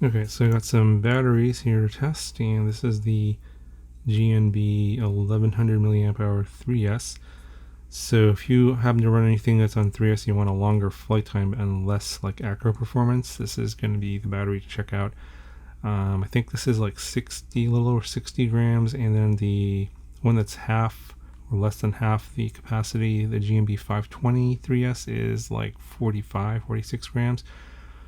Okay, so I got some batteries here to test, and this is the GNB 1100 milliamp hour 3S. So if you happen to run anything that's on 3S, you want a longer flight time and less like acro performance, this is going to be the battery to check out. I think this is like 60, a little over 60 grams, and then the one that's half or less than half the capacity, the GNB 520 3S, is like 45, 46 grams.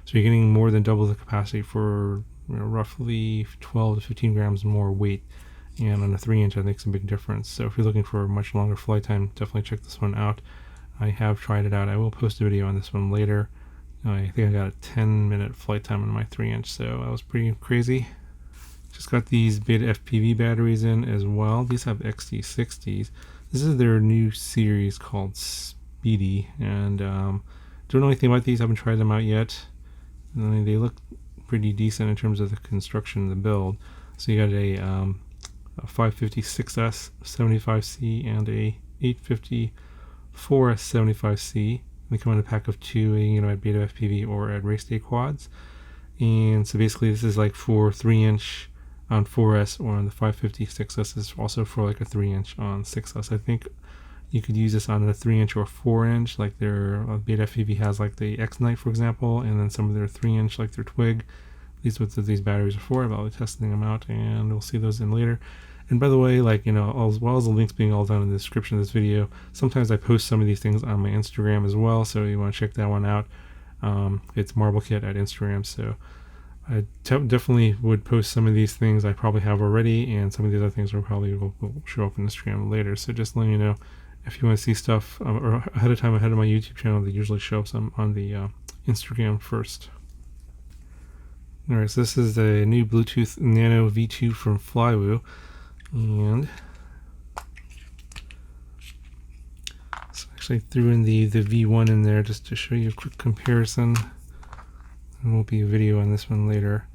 So you're getting more than double the capacity for roughly 12 to 15 grams more weight. And on a 3-inch, that makes a big difference. So if you're looking for a much longer flight time, definitely check this one out. I have tried it out. I will post a video on this one later. I think I got a 10-minute flight time on my 3-inch, so that was pretty crazy. Just got these BetaFPV batteries in as well. These have XT60s. This is their new series called Speedy, and don't know anything about these. I haven't tried them out yet. They look pretty decent in terms of the construction and the build. So you got a 556S 75C and a 854S 75C. They come in a pack of two, at BetaFPV or at race day quads. And so basically this is like for 3-inch on 4S, or on the 556S is also for like a 3-inch on 6S. I think you could use this on a 3-inch or 4-inch, like their BetaFPV has like the X-Night, for example, and then some of their 3-inch, like their Twig. These what these batteries are for. I'll be testing them out, and we'll see those in later. And by the way, as well as the links being all down in the description of this video, sometimes I post some of these things on my Instagram as well, so you want to check that one out. It's MarbleKit at Instagram, so I definitely would post some of these things I probably have already, and some of these other things will show up on Instagram later. So just letting you know, if you want to see stuff or ahead of time, ahead of my YouTube channel, they usually show up some on the Instagram first. Alright, so this is the new Bluetooth Nano V2 from Flywoo, and so I actually threw in the V1 in there just to show you a quick comparison. There won't be a video on this one later.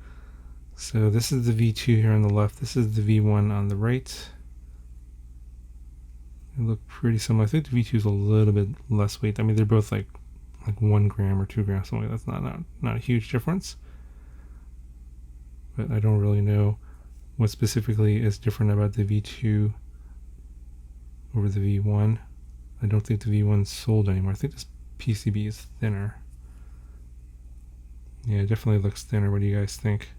So this is the V2 here on the left, this is the V1 on the right. They look pretty similar. I think the V2 is a little bit less weight. I mean, they're both like 1 gram or 2 grams, something like that. That's not a huge difference. But I don't really know what specifically is different about the V2 over the V1. I don't think the V1's sold anymore. I think this PCB is thinner. Yeah, it definitely looks thinner. What do you guys think?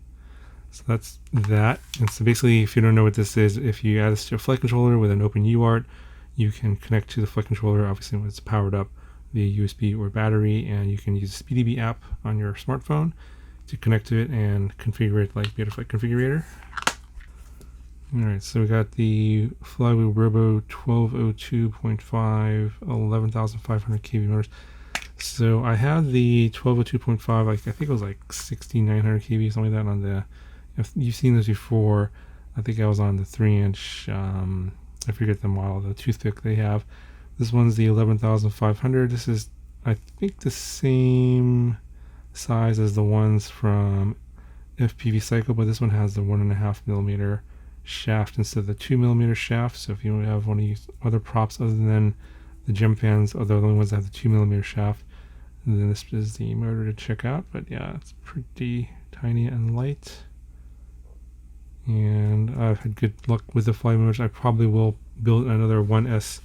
So that's that. And so basically, if you don't know what this is, if you add this to a flight controller with an open UART, you can connect to the flight controller, obviously when it's powered up via USB or battery, and you can use the SpeedyBee app on your smartphone to connect to it and configure it like BetaFlight Configurator. Alright, so we got the Flywoo Robo 1202.5 11,500 kV motors. So I had the 1202.5, like I think it was like 6,900 kV, something like that on the, if you've seen this before, I think I was on the 3-inch, I forget the model, the toothpick they have. This one's the 11,500. This is, I think, the same size as the ones from FPV Cycle, but this one has the 1.5 millimeter shaft instead of the 2 millimeter shaft. So if you have one of these other props other than the gem fans, are the only ones that have the 2 millimeter shaft, and then this is the motor to check out. But yeah, it's pretty tiny and light, and I've had good luck with the Flywoo motors. I probably will build another 1S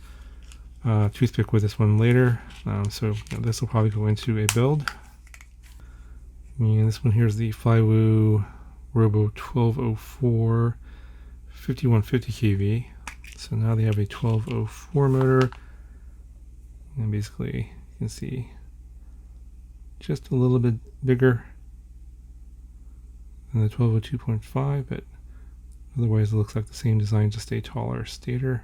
toothpick with this one later, so this will probably go into a build. And this one here is the Flywoo Robo 1204 5150 kV. So now they have a 1204 motor, and basically you can see just a little bit bigger than the 1202.5, but otherwise it looks like the same design, just a taller stator.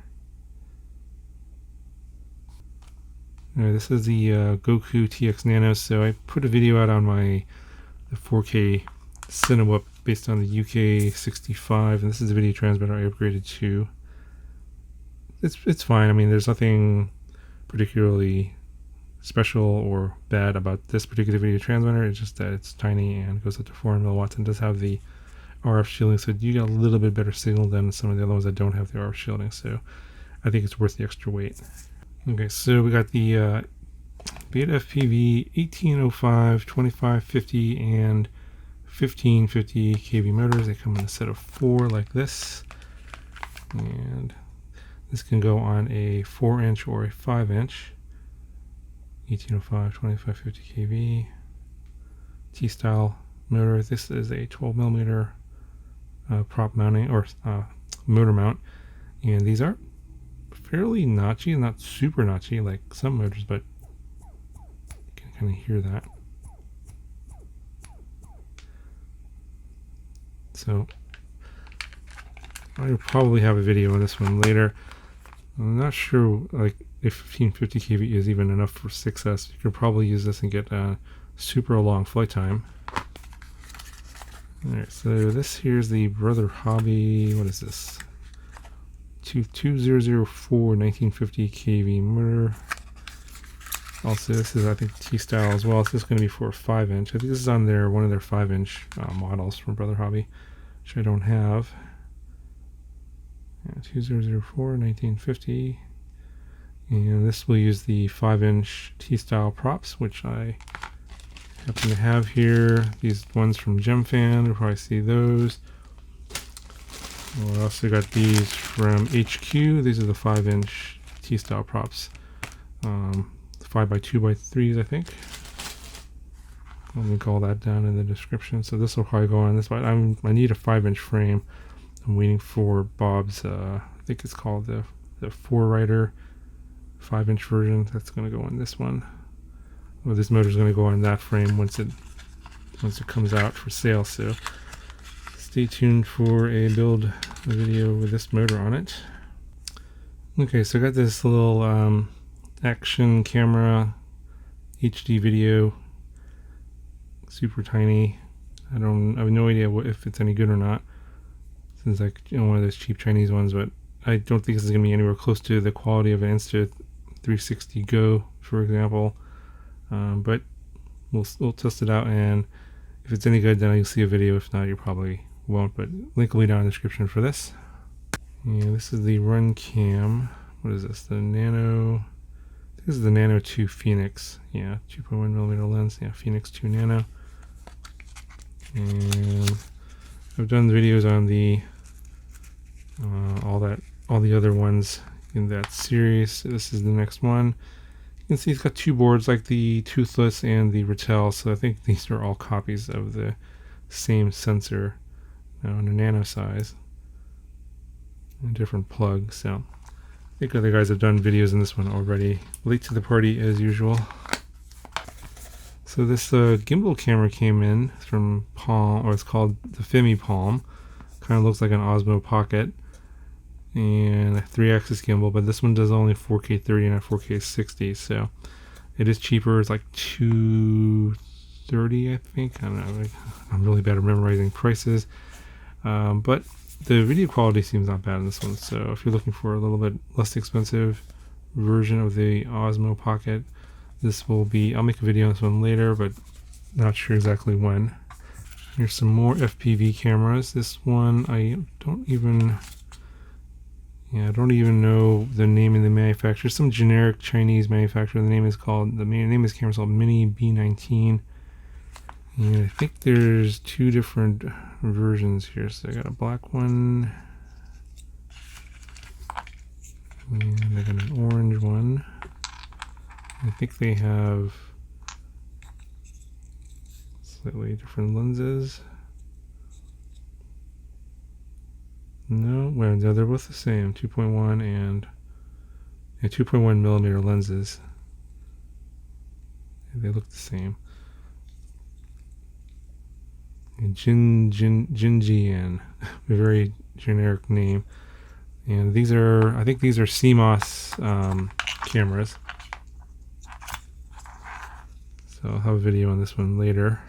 Alright, this is the Goku TX Nano. So I put a video out on the 4K Cinewhoop based on the UK65, and this is the video transmitter I upgraded to. It's fine. I mean, there's nothing particularly special or bad about this particular video transmitter. It's just that it's tiny and goes up to 400 milliwatts and does have the RF shielding, so you get a little bit better signal than some of the other ones that don't have the RF shielding. So I think it's worth the extra weight. Okay, so we got the BetaFPV 1805, 2550, and 1550 kV motors. They come in a set of 4 like this, and this can go on a 4-inch or a 5-inch. 1805, 2550 kV T-style motor. This is a 12mm prop mounting or motor mount, and these are fairly notchy, not super notchy like some motors, but you can kind of hear that. So I'll probably have a video on this one later. I'm not sure like if 1550 kV is even enough for 6S. You could probably use this and get a super long flight time. Alright, so this here's the Brother Hobby. What is this? 2004 1950 kV motor. Also, this is, I think, T-style as well. So this is going to be for a 5-inch. I think this is on one of their 5-inch models from Brother Hobby, which I don't have. Yeah, 2004 1950. And this will use the 5-inch T-style props, which I happen to have here. These ones from GemFan, you'll probably see those. I also got these from HQ. These are the 5-inch T-style props. 5x2x3s, I think. I'll link all that down in the description. So this will probably go on this, but I need a 5-inch frame. I'm waiting for Bob's, I think it's called the 4-rider 5-inch version. That's going to go on this one. Well, this motor is going to go on that frame once it comes out for sale. So stay tuned for a build video with this motor on it. Okay, so I got this little action camera HD video, super tiny. I have no idea if it's any good or not. This is like one of those cheap Chinese ones, but I don't think this is going to be anywhere close to the quality of an Insta360 Go, for example. But we'll test it out, and if it's any good, then you'll see a video. If not, you probably won't. But link will be down in the description for this. And this is the RunCam. What is this? The Nano. This is the Nano 2 Phoenix. Yeah, 2.1mm lens. Yeah, Phoenix 2 Nano. And I've done videos on the all the other ones in that series. This is the next one. You can see it's got 2 boards, like the Toothless and the Rattel. So I think these are all copies of the same sensor, now in a nano size, and different plugs. So I think other guys have done videos on this one already. Late to the party as usual. So this gimbal camera came in from Palm, or it's called the Fimi Palm. Kind of looks like an Osmo Pocket, and a 3-axis gimbal, but this one does only 4K 30 and a 4K 60, so it is cheaper. It's like $230, I think. I don't know. I'm really bad at memorizing prices, but the video quality seems not bad in this one. So if you're looking for a little bit less expensive version of the Osmo Pocket, this will be, I'll make a video on this one later, but not sure exactly when. Here's some more FPV cameras. This one, I don't even know the name of the manufacturer. Some generic Chinese manufacturer. The name is called Mini B19. And I think there's 2 different versions here. So I got a black one, and I got an orange one. I think they have slightly different lenses. No, well, no, they're both the same, 2.1 and 2.1mm lenses. They look the same. And Jinjian, a very generic name. And these are, I think these are CMOS cameras. So I'll have a video on this one later.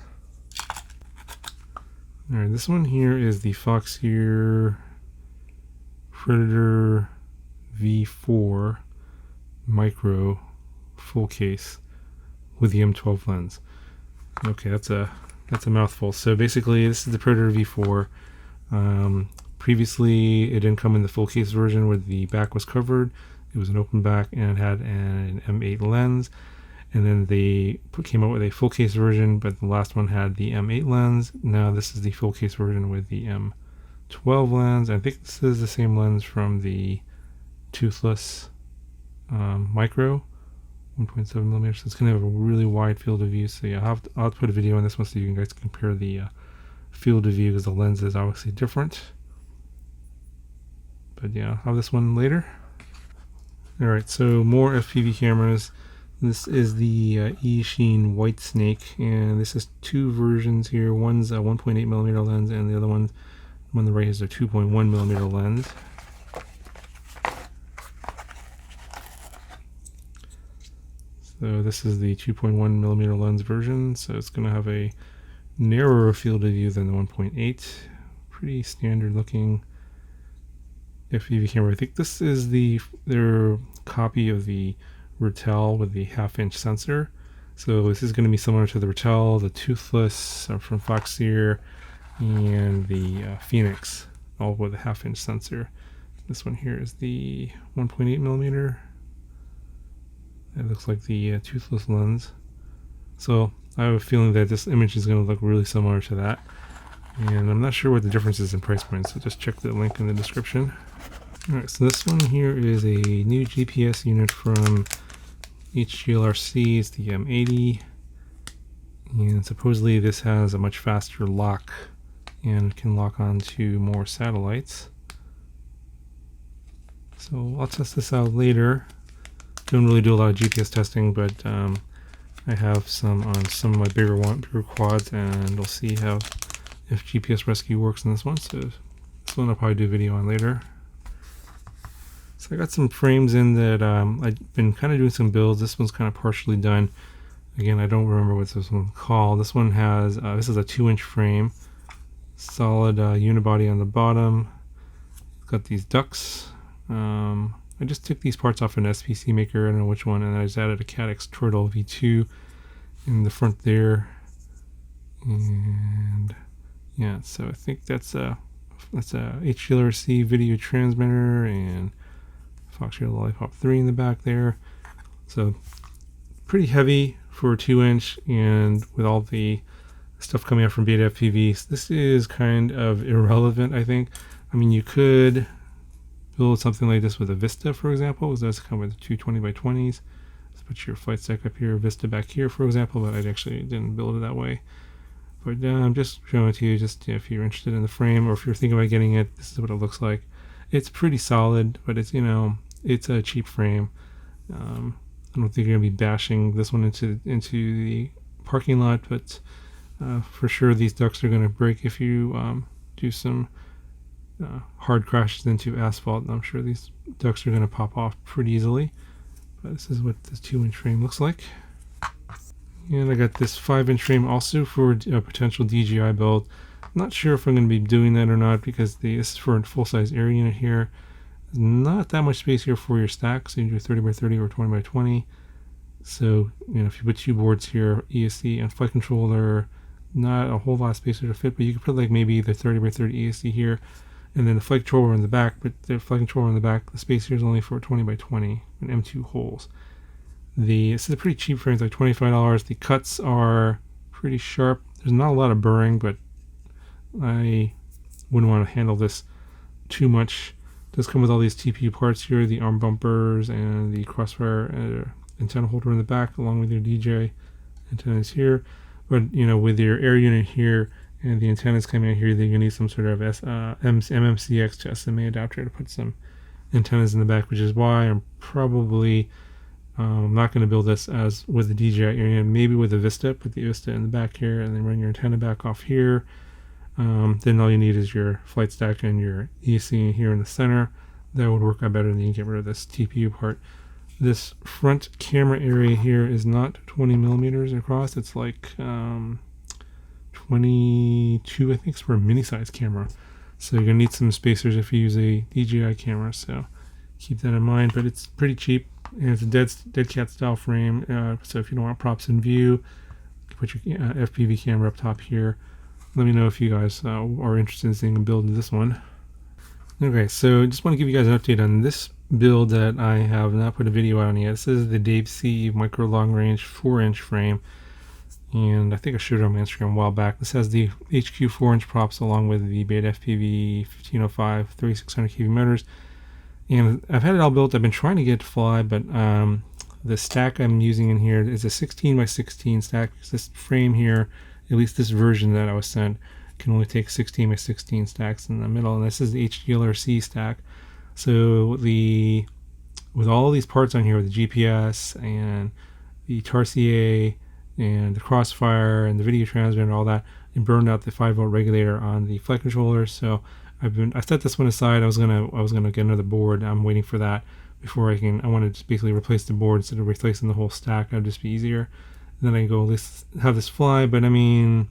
Alright, this one here is the Foxeer Predator V4 micro full case with the M12 lens. Okay, that's a mouthful. So basically, this is the Predator V4. Previously, it didn't come in the full case version where the back was covered. It was an open back and it had an M8 lens. and then they came out with a full case version, but the last one had the M8 lens. Now this is the full case version with the M12 lens. I think this is the same lens from the toothless micro 1.7 millimeters. So it's going to have a really wide field of view. So yeah, I'll have to put a video on this one so you guys can compare the field of view, because the lens is obviously different. But yeah, I'll have this one later. Alright, so more FPV cameras. This is the eSheen White Snake, and this is two versions here. One's a 1.8 millimeter lens, and the other one on the right is a 2.1 millimeter lens. So this is the 2.1 millimeter lens version, so it's going to have a narrower field of view than the 1.8. Pretty standard looking FPV camera. I think this is their copy of the Ratel with the 1/2-inch sensor. So this is going to be similar to the Ratel, the Toothless from Foxeer, and the Phoenix, all with a 1/2-inch sensor. This one here is the 1.8 millimeter. It looks like the Toothless lens. So I have a feeling that this image is going to look really similar to that. And I'm not sure what the difference is in price point, so just check the link in the description. Alright, so this one here is a new GPS unit from HGLRC. It's the M80. And supposedly this has a much faster lock and can lock onto more satellites. So I'll test this out later. Don't really do a lot of GPS testing, but I have some on some of my bigger quads, and we'll see if GPS rescue works in this one. So this one I'll probably do a video on later. So I got some frames in that I've been kind of doing some builds. This one's kind of partially done. Again, I don't remember what this one's called. This one has, this is a 2-inch frame, solid unibody on the bottom. It's got these ducts. I just took these parts off an SPC maker, I don't know which one, and I just added a Caddx Turtle V2 in the front there. And yeah, so I think that's a HGLRC video transmitter and Foxeer Lollipop 3 in the back there. So pretty heavy for a 2-inch, and with all the stuff coming out from BetaFPV, this is kind of irrelevant, I think. I mean, you could build something like this with a Vista, for example, because that's come with 220 by 20s. Let's put your flight stack up here, Vista back here, for example, but I actually didn't build it that way. But I'm just showing it to you, just if you're interested in the frame, or if you're thinking about getting it, this is what it looks like. It's pretty solid, but it's, you know, it's a cheap frame. I don't think you're gonna be bashing this one into the parking lot, but for sure these ducts are gonna break if you do some hard crashes into asphalt. I'm sure these ducts are going to pop off pretty easily. But this is what this 2-inch frame looks like. And I got this 5-inch frame also for a potential DJI build. I'm not sure if I'm going to be doing that or not, because this is for a full-size air unit here. There's not that much space here for your stack, so you can do 30 by 30 or 20 by 20. So, you know, if you put two boards here, ESC and flight controller, not a whole lot of space to fit, but you could put like maybe the 30 by 30 ESC here, and then the flight controller in the back. But the flight controller in the back, the space here is only for 20 by 20 and M2 holes. This is a pretty cheap frame, it's like $25. The cuts are pretty sharp. There's not a lot of burring, but I wouldn't want to handle this too much. It does come with all these TPU parts here, the arm bumpers and the crossfire antenna holder in the back, along with your DJ antennas here. But you know, with your air unit here and the antennas coming out here, you're gonna need some sort of MMCX to SMA adapter to put some antennas in the back, which is why I'm probably not going to build this as with the DJI air unit. Maybe with the Vista, put the Vista in the back here, and then run your antenna back off here. Then all you need is your flight stack and your ESC here in the center. That would work out better than you can get rid of this TPU part. This front camera area here is not 20 millimeters across. It's like 22, I think, it's for a mini size camera. So you're gonna need some spacers if you use a DJI camera. So keep that in mind. But it's pretty cheap, and it's a dead cat style frame. So if you don't want props in view, you put your FPV camera up top here. Let me know if you guys are interested in seeing a build of this one. Okay, so just want to give you guys an update on this build that I have not put a video on yet. This is the Dave C micro long range 4-inch frame, and I think I showed it on my Instagram a while back. This has the HQ 4-inch props along with the BetaFPV 1505 3600 kV motors, and I've had it all built. I've been trying to get it to fly, but the stack I'm using in here is a 16 by 16 stack. This frame here, at least this version that I was sent, can only take 16 by 16 stacks in the middle, and this is the HGLRC stack. So with all these parts on here, with the GPS and the TRCA and the crossfire and the video transmitter and all that, it burned out the 5-volt regulator on the flight controller. So I set this one aside. I was gonna get another board. I'm waiting for that before I want to just basically replace the board instead of replacing the whole stack. That'd just be easier. And then I can go have this fly. But I mean,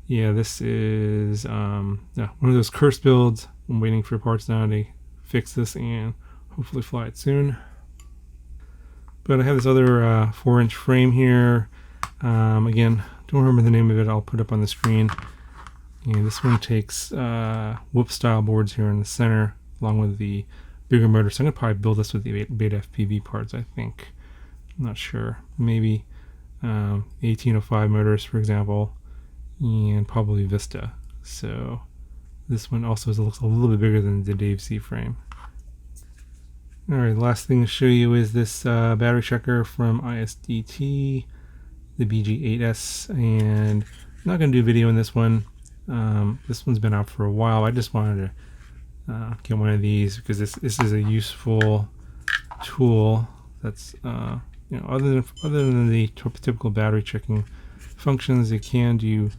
yeah, this is one of those cursed builds. I'm waiting for parts now to fix this and hopefully fly it soon. But I have this other 4-inch frame here. Again, don't remember the name of it. I'll put it up on the screen. And this one takes whoop style boards here in the center along with the bigger motor. So I'm going to probably build this with the BetaFPV parts, I think. I'm not sure. Maybe 1805 motors, for example, and probably Vista. So this one also looks a little bit bigger than the Dave C frame. Alright, last thing to show you is this battery checker from ISDT, the BG8S, and I'm not going to do a video on this one. This one's been out for a while. I just wanted to get one of these because this is a useful tool that's other than the typical battery checking functions, it can do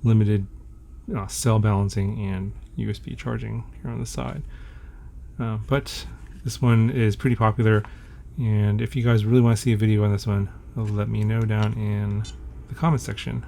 limited cell balancing and USB charging here on the side. But this one is pretty popular, and if you guys really want to see a video on this one, let me know down in the comment section.